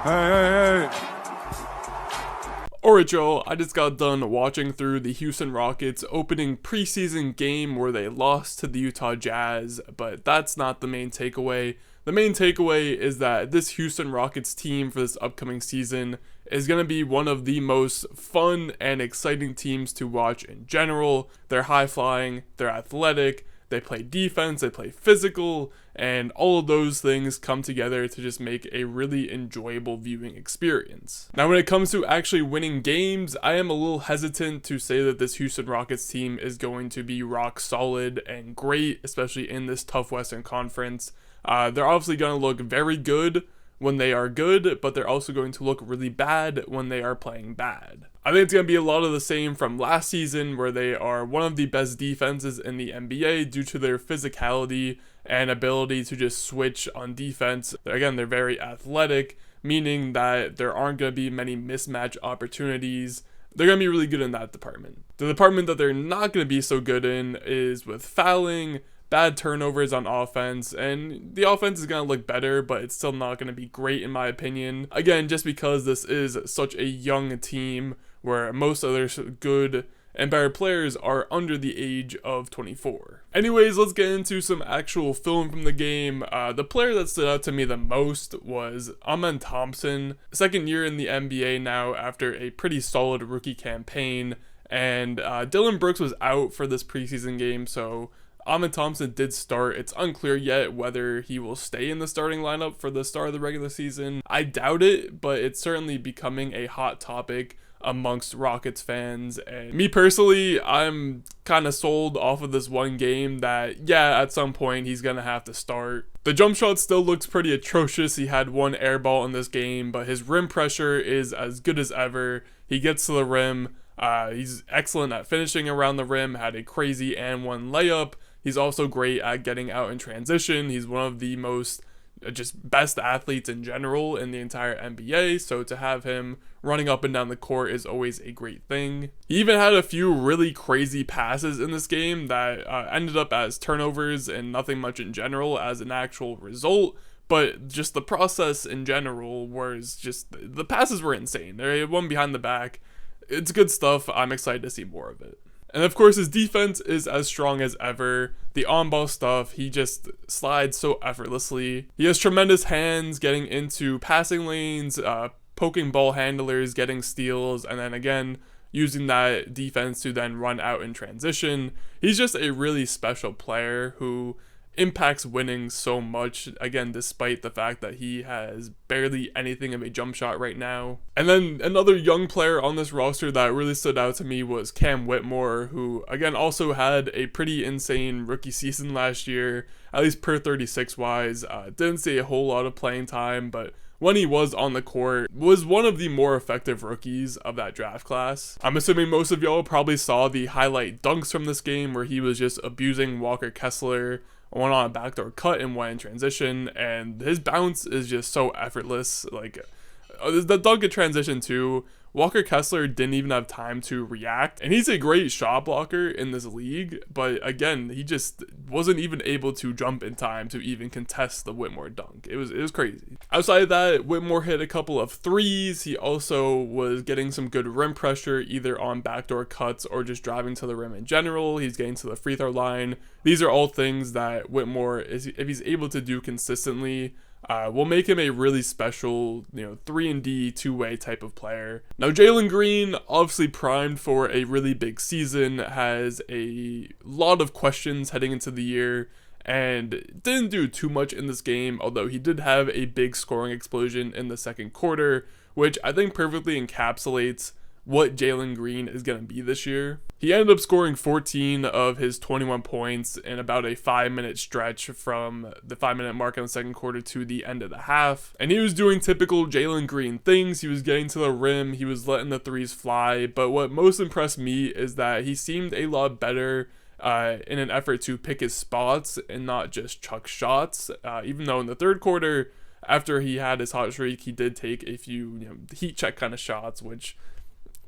Hey. Alright y'all, I just got done watching through the Houston Rockets opening preseason game where they lost to the Utah Jazz, but that's not the main takeaway. The main takeaway is that this Houston Rockets team for this upcoming season is going to be one of the most fun and exciting teams to watch in general. They're high flying, they're athletic, they play defense, they play physical, and all of those things come together to just make a really enjoyable viewing experience. Now, when it comes to actually winning games, I am a little hesitant to say that this Houston Rockets team is going to be rock solid and great, especially in this tough Western Conference. They're obviously going to look very good when they are good, but they're also going to look really bad when they are playing bad. I think it's going to be a lot of the same from last season, where they are one of the best defenses in the NBA due to their physicality and ability to just switch on defense. Again, they're very athletic, meaning that there aren't going to be many mismatch opportunities. They're going to be really good in that department. The department that they're not going to be so good in is with fouling, bad turnovers on offense, and the offense is going to look better, but it's still not going to be great in my opinion. Again, just because this is such a young team where most of their good and better players are under the age of 24. Anyways, let's get into some actual film from the game. The player that stood out to me the most was Amen Thompson, second year in the NBA now after a pretty solid rookie campaign, and Dylan Brooks was out for this preseason game, so Amen Thompson did start. It's unclear yet whether he will stay in the starting lineup for the start of the regular season. I doubt it, but it's certainly becoming a hot topic amongst Rockets fans. And me personally, I'm kind of sold off of this one game that, yeah, at some point he's going to have to start. The jump shot still looks pretty atrocious. He had one air ball in this game, but his rim pressure is as good as ever. He gets to the rim. He's excellent at finishing around the rim, had a crazy and one layup. He's also great at getting out in transition. He's one of the most just best athletes in general in the entire NBA, so to have him running up and down the court is always a great thing. He even had a few really crazy passes in this game that ended up as turnovers and nothing much in general as an actual result, but just the process in general was just, the passes were insane. They had one behind the back. It's good stuff. I'm excited to see more of it. And of course, his defense is as strong as ever. The on-ball stuff, he just slides so effortlessly. He has tremendous hands getting into passing lanes, poking ball handlers, getting steals, and then again, using that defense to then run out in transition. He's just a really special player who impacts winning so much, again, despite the fact that he has barely anything of a jump shot right now. And then another young player on this roster that really stood out to me was Cam Whitmore, who again also had a pretty insane rookie season last year, at least per 36 wise. Didn't see a whole lot of playing time, but when he was on the court, was one of the more effective rookies of that draft class. I'm assuming most of y'all probably saw the highlight dunks from this game where he was just abusing Walker Kessler, went on a backdoor cut and went in transition, and his bounce is just so effortless. Like, the dunk in transition too, Walker Kessler didn't even have time to react, and he's a great shot blocker in this league, but again, he just wasn't even able to jump in time to even contest the Whitmore dunk. It was crazy. Outside of that, Whitmore hit a couple of threes. He also was getting some good rim pressure, either on backdoor cuts or just driving to the rim in general. He's getting to the free throw line. These are all things that Whitmore, if he's able to do consistently, will make him a really special, 3-and-D, two-way type of player. Now, Jalen Green, obviously primed for a really big season, has a lot of questions heading into the year, and didn't do too much in this game, although he did have a big scoring explosion in the second quarter, which I think perfectly encapsulates what Jalen Green is going to be this year. He ended up scoring 14 of his 21 points in about a 5-minute stretch from the 5-minute mark in the second quarter to the end of the half. And he was doing typical Jalen Green things. He was getting to the rim, he was letting the threes fly, but what most impressed me is that he seemed a lot better in an effort to pick his spots and not just chuck shots, even though in the third quarter, after he had his hot streak, he did take a few heat check kind of shots, which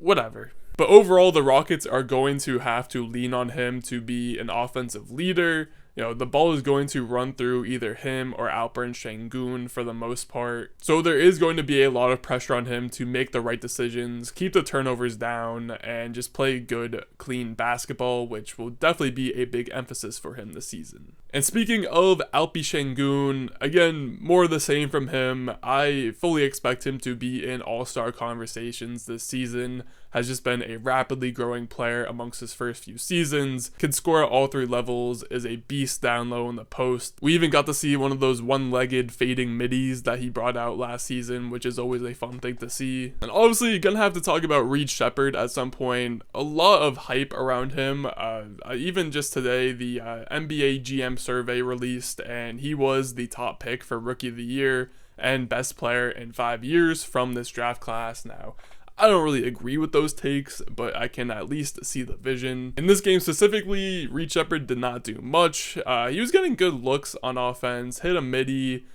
whatever. But overall, the Rockets are going to have to lean on him to be an offensive leader. the ball is going to run through either him or Alperen Şengün for the most part. So there is going to be a lot of pressure on him to make the right decisions, keep the turnovers down, and just play good, clean basketball, which will definitely be a big emphasis for him this season. And speaking of Alpi Şengün, again, more of the same from him. I fully expect him to be in all-star conversations this season. Has just been a rapidly growing player amongst his first few seasons, can score at all 3 levels, is a beast down low in the post. We even got to see one of those one-legged fading middies that he brought out last season, which is always a fun thing to see. And obviously, you're gonna have to talk about Reed Sheppard at some point. A lot of hype around him. Even just today, the NBA GM survey released, and he was the top pick for Rookie of the Year and best player in 5 years from this draft class. Now, I don't really agree with those takes, but I can at least see the vision. In this game specifically, Reed Sheppard did not do much. He was getting good looks on offense, hit a midi,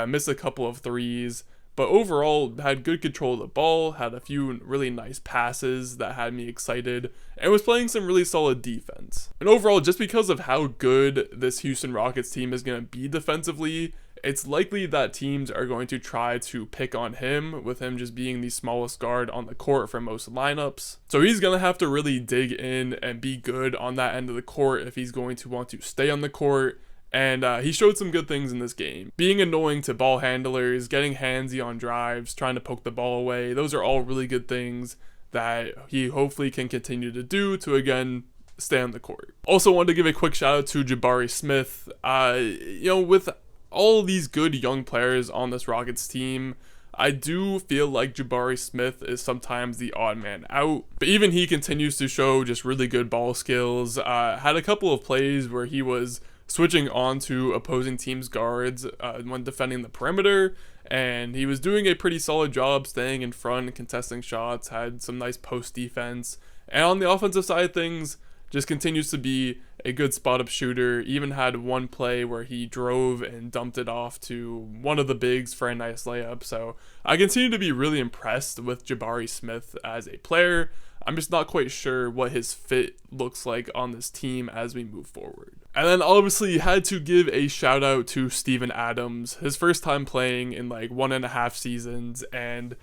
missed a couple of threes, but overall had good control of the ball, had a few really nice passes that had me excited, and was playing some really solid defense. And overall, just because of how good this Houston Rockets team is going to be defensively, it's likely that teams are going to try to pick on him, with him just being the smallest guard on the court for most lineups. So he's going to have to really dig in and be good on that end of the court if he's going to want to stay on the court. And he showed some good things in this game. Being annoying to ball handlers, getting handsy on drives, trying to poke the ball away, those are all really good things that he hopefully can continue to do to, again, stay on the court. Also wanted to give a quick shout out to Jabari Smith. With all these good young players on this Rockets team, I do feel like Jabari Smith is sometimes the odd man out, but even he continues to show just really good ball skills. Had a couple of plays where he was switching on to opposing teams' guards when defending the perimeter, and he was doing a pretty solid job staying in front and contesting shots, had some nice post defense, and on the offensive side of things, just continues to be a good spot-up shooter. Even had one play where he drove and dumped it off to one of the bigs for a nice layup. So I continue to be really impressed with Jabari Smith as a player. I'm just not quite sure what his fit looks like on this team as we move forward. And then obviously had to give a shout out to Steven Adams, his first time playing in like 1.5 seasons, and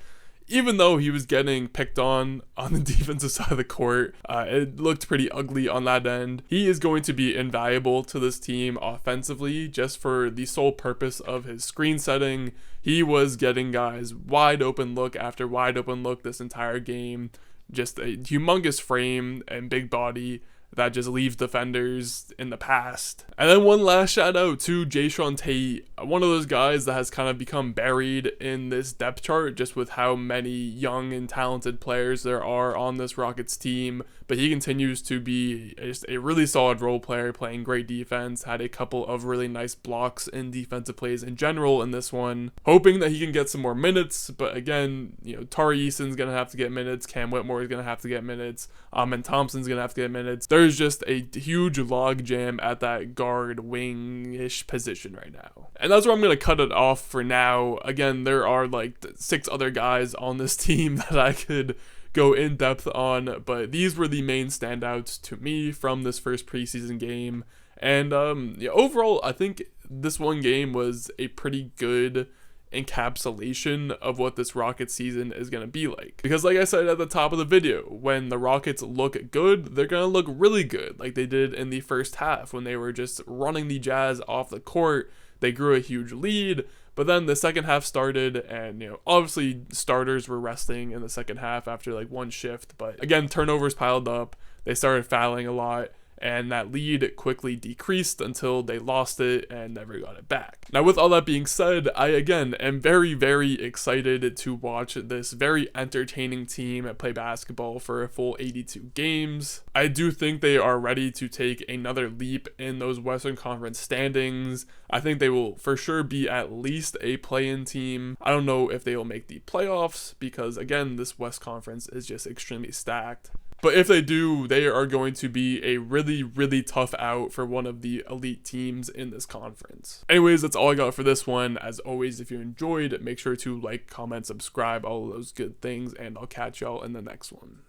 even though he was getting picked on the defensive side of the court, it looked pretty ugly on that end. He is going to be invaluable to this team offensively, just for the sole purpose of his screen setting. He was getting guys wide open look after wide open look this entire game. Just a humongous frame and big body that just leaves defenders in the past. And then one last shout out to Jae'Sean Tate, one of those guys that has kind of become buried in this depth chart just with how many young and talented players there are on this Rockets team, but he continues to be just a really solid role player, playing great defense, had a couple of really nice blocks in defensive plays in general in this one. Hoping that he can get some more minutes, but again, Tari Eason's gonna have to get minutes, Cam Whitmore is gonna have to get minutes, and Thompson's gonna have to get minutes. There's just a huge log jam at that guard wing-ish position right now. And that's where I'm going to cut it off for now. Again, there are like 6 other guys on this team that I could go in depth on, but these were the main standouts to me from this first preseason game. And overall, I think this one game was a pretty good encapsulation of what this Rockets season is going to be like. Because like I said at the top of the video, when the Rockets look good, they're going to look really good, like they did in the first half when they were just running the Jazz off the court. They grew a huge lead, but then the second half started, and obviously starters were resting in the second half after like one shift, but again, turnovers piled up, they started fouling a lot, and that lead quickly decreased until they lost it and never got it back. Now, with all that being said, I again am very, very excited to watch this very entertaining team play basketball for a full 82 games. I do think they are ready to take another leap in those Western Conference standings. I think they will for sure be at least a play-in team. I don't know if they will make the playoffs because, again, this West Conference is just extremely stacked. But if they do, they are going to be a really, really tough out for one of the elite teams in this conference. Anyways, that's all I got for this one. As always, if you enjoyed, make sure to like, comment, subscribe, all of those good things, and I'll catch y'all in the next one.